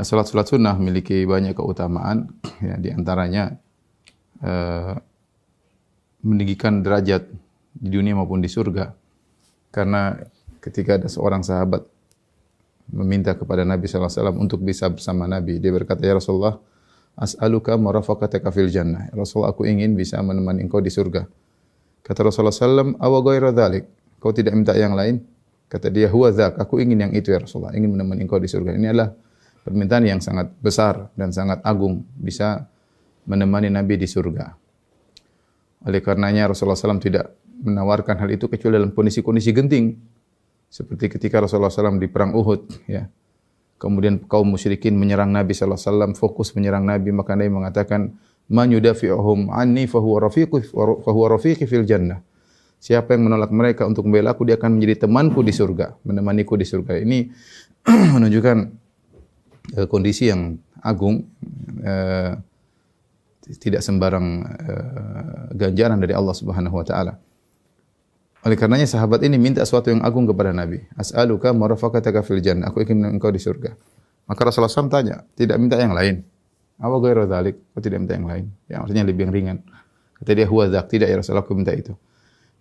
salat-salat sunnah memiliki banyak keutamaan, ya, di antaranya meninggikan derajat di dunia maupun di surga. Karena ketika ada seorang sahabat meminta kepada Nabi sallallahu alaihi wasallam untuk bisa bersama Nabi, dia berkata, "Ya Rasulullah, as'aluka marafaqataka fil jannah." Rasul, aku ingin bisa menemani engkau di surga. Kata Rasulullah sallallahu alaihi wasallam, "Aw ghaira dzalik?" Kau tidak minta yang lain? Kata dia, "Huwa dzak." Aku ingin yang itu ya Rasulullah, ingin menemani engkau di surga. Ini adalah permintaan yang sangat besar dan sangat agung, bisa menemani Nabi di surga. Oleh karenanya Rasulullah SAW tidak menawarkan hal itu kecuali dalam kondisi-kondisi genting. Seperti ketika Rasulullah SAW di perang Uhud, ya. Kemudian kaum musyrikin menyerang Nabi sallallahu alaihi wasallam, fokus menyerang Nabi, maka Nabi mengatakan, "Man yudafi'uhum anni fahuwa rafiqi fil jannah." Siapa yang menolak mereka untuk membela aku, dia akan menjadi temanku di surga, menemaniku di surga. Ini menunjukkan kondisi yang agung, tidak sembarang ganjaran dari Allah Subhanahu wa taala. Oleh karenanya sahabat ini minta sesuatu yang agung kepada Nabi. As'aluka marafaqataka fil jannah. Aku ingin engkau di surga. Maka Rasulullah SAW tanya, tidak minta yang lain? Aw ghairu dzalik? Kau tidak minta yang lain? Ya, maksudnya lebih yang ringan. Kata dia, huwa dzak. Tidak ya Rasulullah, aku minta itu.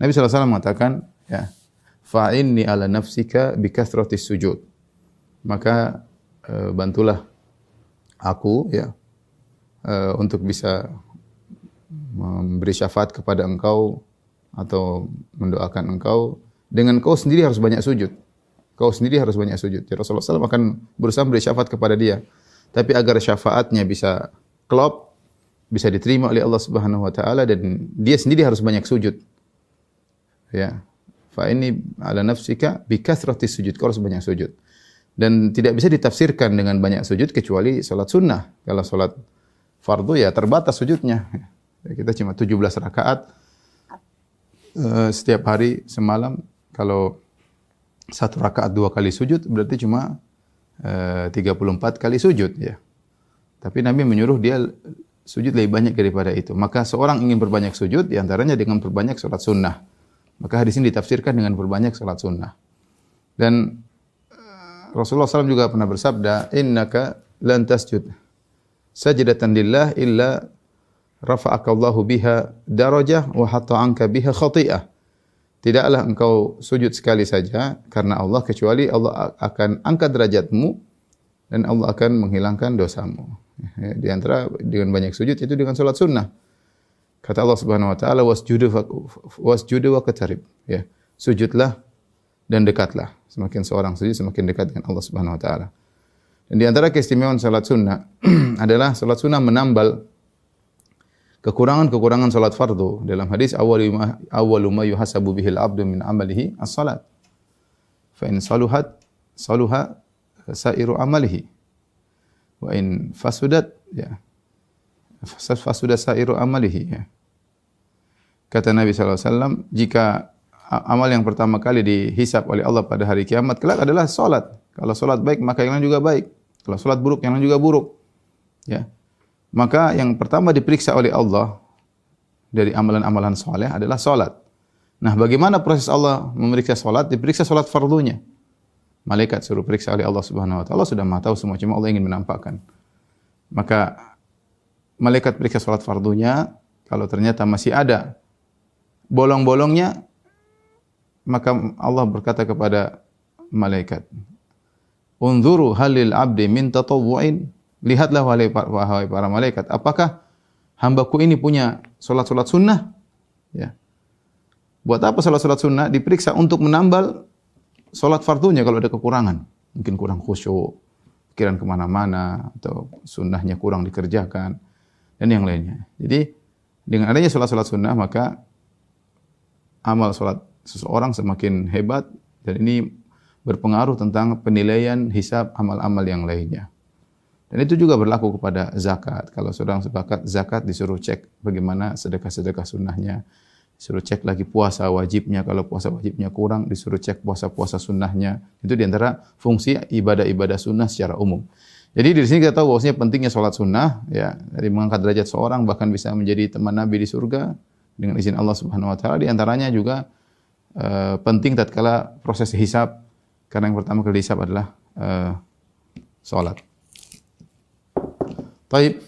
Nabi SAW mengatakan, ya, fa'inni ala nafsika bi kathratis sujud. Maka bantulah aku, ya, untuk bisa memberi syafaat kepada engkau atau mendoakan engkau dengan kau sendiri harus banyak sujud. Kau sendiri harus banyak sujud. Ya, Rasulullah SAW akan berusaha memberi syafaat kepada dia. Tapi agar syafaatnya bisa klop, bisa diterima oleh Allah Subhanahu wa taala, dan dia sendiri harus banyak sujud. Ya. Fa ini ala nafsika bi kathratis sujud. Kau harus banyak sujud. Dan tidak bisa ditafsirkan dengan banyak sujud kecuali salat sunnah. Kalau salat fardu ya terbatas sujudnya. Ya, kita cuma 17 rakaat setiap hari semalam. Kalau satu rakaat 2 kali sujud berarti cuma 34 kali sujud, ya. Tapi Nabi menyuruh dia sujud lebih banyak daripada itu. Maka seorang ingin berbanyak sujud di antaranya dengan berbanyak salat sunnah. Maka hadis ini ditafsirkan dengan berbanyak salat sunnah. Dan Rasulullah SAW juga pernah bersabda, "Innaka lan tasjud sajdatan lillah illa rafa'aka Allahu biha darajah wa hatta anka biha khati'ah." Tidaklah engkau sujud sekali saja karena Allah, kecuali Allah akan angkat derajatmu dan Allah akan menghilangkan dosamu. Di antara dengan banyak sujud itu dengan salat sunnah. Kata Allah Subhanahu wa taala, wasjudu wa qatarib. Ya, sujudlah dan dekatlah. Semakin seorang sujud semakin dekat dengan Allah Subhanahu wa taala. Dan di antara keistimewaan salat sunnah adalah salat sunnah menambal kekurangan-kekurangan salat fardu. Dalam hadis, awwalu ma yuhasabu bihil abdu min amalihi as-salat. Fa in saluhat saluha sairu amalihi. Wa in fasudat, ya, fasuda sairu amalihi, ya. Kata Nabi sallallahu alaihi wasallam, jika amal yang pertama kali dihisab oleh Allah pada hari kiamat kelak adalah salat. Kalau salat baik, maka yang lain juga baik. Kalau salat buruk, yang lain juga buruk. Ya. Maka yang pertama diperiksa oleh Allah dari amalan-amalan saleh adalah salat. Nah, bagaimana proses Allah memeriksa salat? Diperiksa salat fardunya. Malaikat suruh periksa oleh Allah Subhanahu wa taala. Allah sudah Maha tahu semua, cuma Allah ingin menampakkan. Maka malaikat periksa salat fardunya, kalau ternyata masih ada bolong-bolongnya, maka Allah berkata kepada malaikat, "Unzuru halil abdi min tatawwu'in." Lihatlah wahai para malaikat, apakah hambaku ini punya salat-salat sunnah? Ya. Buat apa salat-salat sunnah? Diperiksa untuk menambal salat fardunya kalau ada kekurangan. Mungkin kurang khusyuk, pikiran kemana-mana, atau sunnahnya kurang dikerjakan, dan yang lainnya. Jadi dengan adanya salat-salat sunnah, maka amal salat seseorang semakin hebat, dan ini berpengaruh tentang penilaian hisab amal-amal yang lainnya. Dan itu juga berlaku kepada zakat. Kalau seorang zakat disuruh cek bagaimana sedekah-sedekah sunnahnya. Disuruh cek lagi puasa wajibnya. Kalau puasa wajibnya kurang, disuruh cek puasa-puasa sunnahnya. Itu diantara fungsi ibadah-ibadah sunnah secara umum. Jadi dari sini kita tahu bahwasanya pentingnya sholat sunnah, ya, dari mengangkat derajat seorang bahkan bisa menjadi teman Nabi di surga dengan izin Allah Subhanahu wa taala. Di antaranya juga penting tatkala proses hisab, karena yang pertama kali hisab adalah salat. Taib.